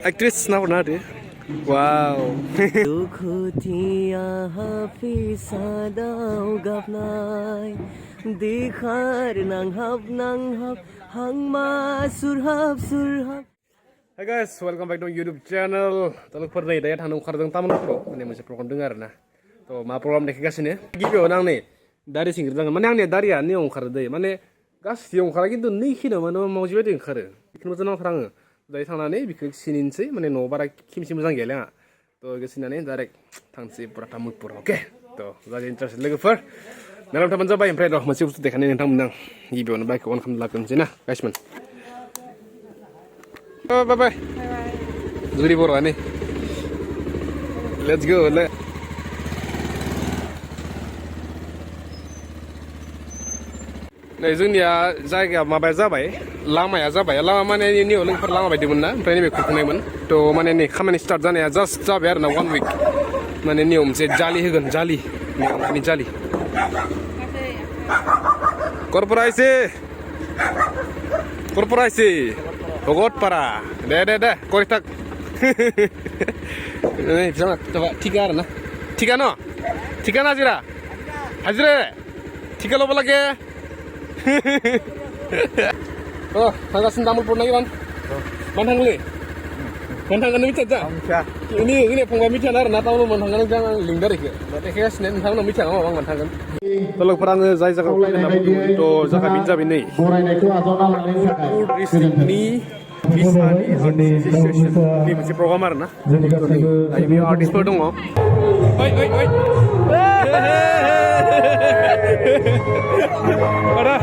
Aktris na pernah deh. Wow. Hai guys, welcome back to YouTube channel. Tolong pernah daya tanung kardang taman pro. Ini masih program dengar nah. Tuh, ma program deh kasih nih. Gitu nang nih. Dari singgir jangan. Mana yang nih dari ya nih orang kardang. Mana gas yang kardang itu nih kini mana mau jadi yang kardang. Ikan macam apa orang? Dari tangannya bikin sinin sih. Mana no bara kimsi macam gila. Tuh kesinannya direct tangsi pura tamu pura. Oke. Tuh, jadi interest lagi for. Dalam teman coba yang predo masih utuh tekan ini tang menang. Gitu na baik on kamla kan sih nah, guys man. Oh, bye bye. Zuri boro nih. Let's go. Nah, जोंनिया जायगाया माबाया जाबाय लामाया जाबाय लामा माने नि ओलंफोर लामा बायदिमोन ना ओमफ्राय नैबे खुरखुनायमोन थ' माने नै खामानि स्टार्ट जानाया जास्ट जाबाय आरो ना 1 week माने नियम मोनसे जालि होगोन जालि नि जालि korporasi Bogotpara deh kontak ini bisa coba tiga na tiga Nazira Hazire tiga lo lagi oh tangga sendamul pun lagi kan mantang beli mantang kan mica aja ini pengguna mica nar nata lo mantang kan jangan lingkar iki berarti kayak senen mantang lo mica ngomong mantang kan tolong perang zai zaga to zaga binja bini ini bisa di situation ini masih programmer nah ini artist per dong oi ada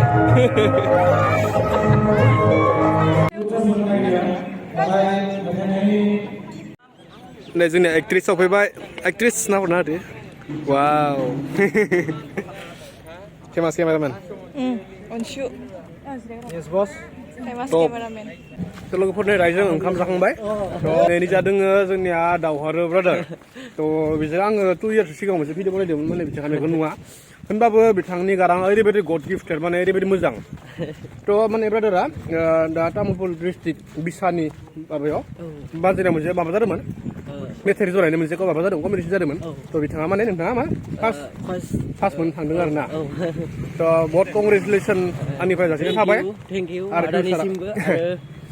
nah जोंनि actress सफैबाय actress ना हरना होदो वाव famous cameraman on shoot yes boss famous cameraman लोगोफोरनि रायजों ओंखाम जाखांबाय नै जा दोङो जोंनिया दावहरो ब्रादार थ' बिसोर आङो 2 years सिगाङाव मोनसे भिडिअ बनायदोंमोन माने बिथाङा बेखौ नुवा होनबाबो बिथांनि गाराङा ओरैबायदि गड गिफ्टेड माने ओरैबायदि मोजां थ' माने ब्रादारा दा तामुलपुर डिस्ट्रिक्ट बिसानि माबायाव बाजिराव मोनसे माबा जादोंमोन मेथाइ रोजाबनायनि मोनसे माबा जादों कम्पिटिसन जादोंमोन थ' बिथाङा माने नोंथाङा मा फार्स्ट मोननो थांदों आरो ना थ' बहुत कंग्रेचुलेसन आंनिफ्राय जासिनाय थाबाय थेंक इउ आदानिसिमबो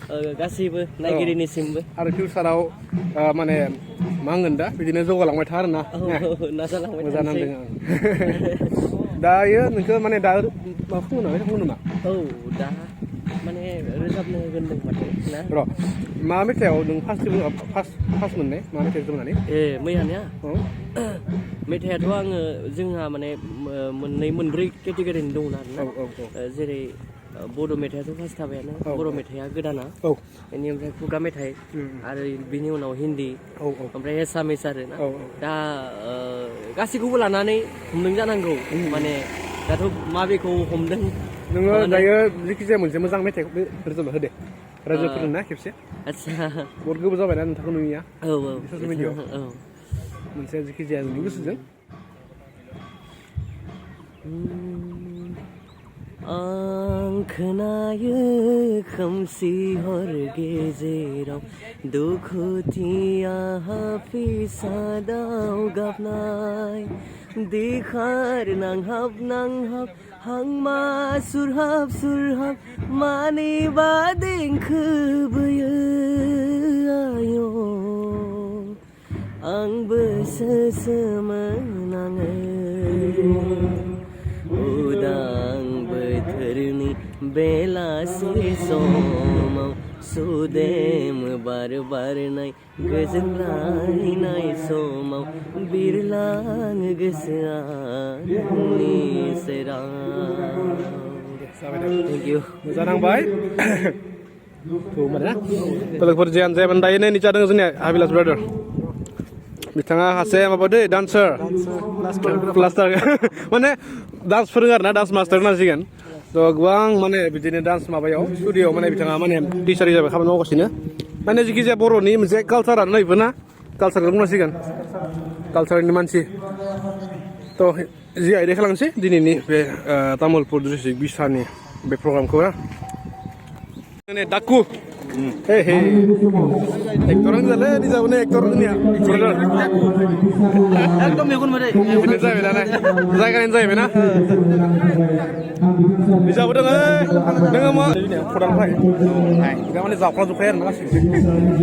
आरो गासैबो नायगिरिनिसिमबो आरो फिउचाराव माने मा होनगोन दा बिदिनो जौगालांबाय था आरोना नाजालांबाय मोजां नांदों आं दायो नोंखौ माने दा मा बुंनो नामा औ दा माने रोजाबनो गोनदों माथो ना र' मा मेथाइआव नों फार्स्ट मोननाय मा मेथाइ रोजाबनानै मैयानिया मेथाइआथ' आङो जोंहा माने मोनब्रै केटेगरिनि दङ आरोना जेरै बड' मेथाइआथ' फार्स्ट थाबायानो बर' मेथाइआ गोदाना बेनि ओमफ्राय खुगा मेथाइ आरो बिनि उनाव हिन्दी ओमफ्राय एसामिस आरो ना दा गासैखौबो लानानै हमदों जानांगौ माने दाथ' माबेखौ हमदों नोङो दायो जायखिजाया मोनसे मोजां मेथाइखौ रोजाबना होदे रायजोफोरनो ना खेबसे आदसा बहुत गोबाव जाबायना नोंथांखौ नुयिया औ ससियेल मिडियाआव मोनसे जायखिजाया नोंनि गोसोजों आं खोनायो खोमसि हर गेजेराव दुखुथिया फिसादाव गाबनाय दिखार नांहाब हांमा सुरहाब मानिबा देंखो बोयो आय' आंबो सोमोनाङो उदां बोथोरनि बेलासि समाव सुदेम बार बारनाय गोजोनलायनाय समाव बिरलाङो गोसोआ नोंनि सेराव थेंक इउ मोजां नांबाय लोगोफोर जियानो जायामोन दायो नै जादों जोंनिया हाबिलास ब्रादार बिथाङा सासे माबादो डान्सार प्लास्टार माने डान्स फोरोङो आरोना डान्स मास्टार होनांसिगोन थ' गोबां माने बिदिनो डान्स माबायाव स्टुडिअ'आव माने बिथाङा माने टिचार हिसाबै खामानि मावगासिनो माने जिखिजाया बर'नि मोनसे कालसारानो नैबो ना कालसारखौ बुंनांसिगोन कालसारनि मानसि थ' जि आयदा खालामसै दिनैनि बे तामुलपुर डिस्ट्रिक्ट बिसानि बे प्रग्रामखौ ना दाकु Hehe. Ektor ang zale di zaune ektor ni. Ektor. একদম মেগুন মেরে Ini zai bena na. Zai kan zai bena. Di zaune dengan ma. Kurang pai. Hai. Kita mana zapra zukair na sih.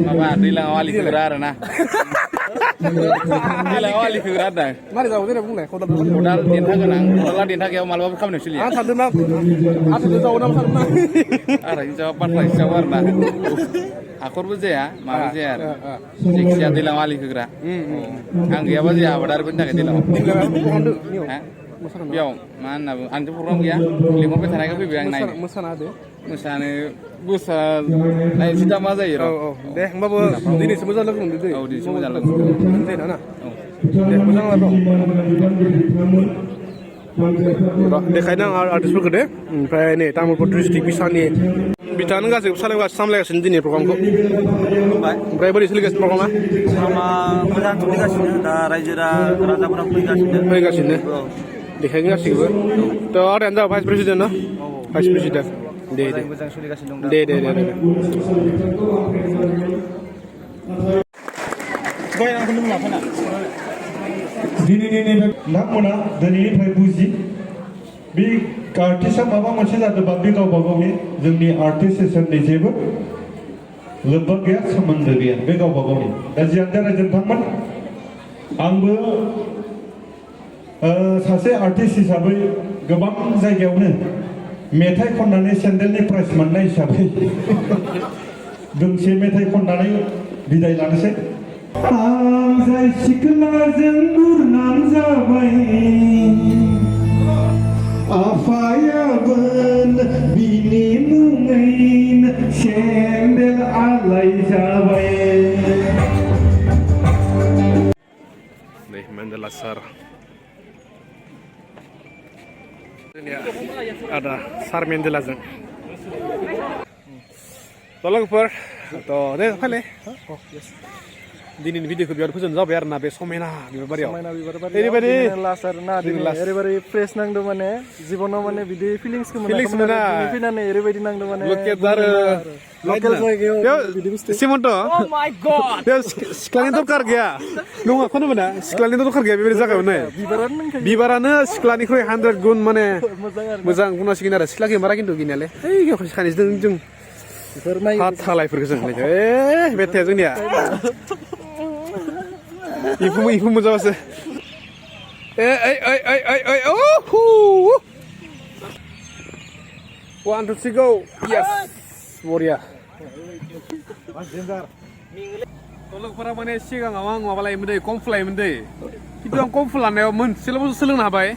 Mama dilang awali figurar na. Dilang awali figurar na. Mari zaune na bunga. Kau dah. Modal dinta kanang, modal dinta kaya malu apa kamu nulis. Ah, tadi na. Ah, tadi zaune na sana. Ara ini jawab pas jawab na. Akor bu ya, mau ya. Jika dilang awali figurar. Anggi apa sih? Abadar pun tak dilang. Tinggal kondu. Biau, mana bu? Anjir program ya. Lima puluh tanah kapi biang naik. Musan ada. Misalnya busa, naik sida maza ya. Oh, deh, mbak bu, ini semua jalan pun itu. Oh, di semua jalan. Ini nana. Deh, musan lah bro. Deh, kayaknya artis bergede. Kayak ini, tamu district bisa nih. Bicara nggak sih, misalnya nggak sampai ke sini programku. Berapa di sini guys programnya? Sama moजां सोलिगासिनो दा रायजोरा राजाफोरा फैगासिनो फैगासिनो देखायगासिनो थ' आदायानो जाबाय vice president ना vice president दे दे मोजां सोलिगासिनो दं दे दे दे दे दिनैनि नोंथांमोना दिनैनिफ्राय बुजि बे आर्टिस्टआ माबा मोनसे जादोंबा बे गावबा गावनि जोंनि आर्टिस्ट एसोसिएशननि जेबो लोब्बा गैया सोमोन्दो गैया बे गावबा गावनि दा जियानो जा रायजो नोंथांमोन आंबो सासे आर्टिस्ट हिसाबै गोबां जायगायावनो मेथाइ खननानै सेन्डेलनि प्राइज मोननाय हिसाबै दोंसे मेथाइ खननानै बिदाय लानोसै आं जाय सिख्लाजों गुरनां जाबाय आफायाबो बिनि मुङैनो सेन्देल आलाय जाबाय nih Mandela Sar ini ada Sar Mandela jeng tolong per atau deh kali oh yes दिनैनि भिडिअखौ बिराद फोजोबनो जाबाय आरो ना बे समायना बिबार बारियाव ओरैबायदि लास्ट आरो ना दिनै ओरैबायदि फ्रेश नांदो माने जिबनाव माने बिदि फिलिंसखौ Feelings मोना। फैनानै ओरैबायदि नांदो माने लकेल आरो लकेल जायगायाव बिदि बुस्थु सिमन्त Oh my god! बेयाव सिख्लानि दरखार गैया नङा खोनाबाय मोना सिख्लानि दरखार गैया बेबायदि जागायाव नै बिबारानो नांखायो बिबारानो सिख्लानिख्रुइ 100 गुन माने मोजां आरो मोजां बुंनांसिगोन आरो सिख्ला गैमारा खिन्थु गैनायालाय ओइ खानिजों जों बेफोर नाय हाथालायफोरखौ जों बेथाया जोंनिया इफु मोजांसो One, two, three, go! Yes! Warrior. लोगोफोरा माने सिगाङाव आं माबा लायोमोन दै कमफु लायोमोन दै खिन्थु आं कमफु लानायाव मोनसेल' बुस्थु सोलोंनो हाबाय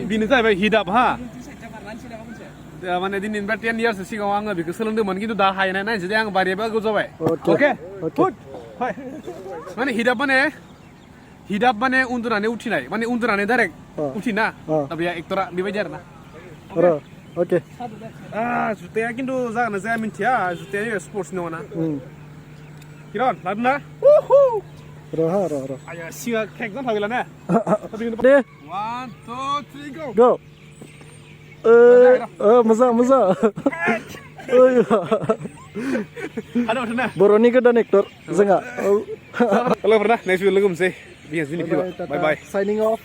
बेनो जाहैबाय हिदाब हा माने दिनैनिफ्राय 10 इयार्स सिगाङाव आङो बेखौ सोलोंदोंमोन खिन्थु दा हायनाय नायनोसै दे आं बारियाबो गोजौ जाबाय अके गुड माने हिदाब माने उन्दुनानै उथिनाय माने उन्दुनानै डाइरेक्ट उथिना दा बे एक्टरा बेबायदि आरो ना ओके जुताया खिन्थु जागोन ना जाया मिन्थिया जुताया स्पर्ट्स नङा ना किरण लादों ना र' आया सिगां खेकजों थागैला ना दे 1 2 3 go गो मोजां ada बर'नि गोदान एक्टर जोंहा लोगोफोर ना नेक्स्ट भिडिअ लोगो मोनसै बे video bye bye signing of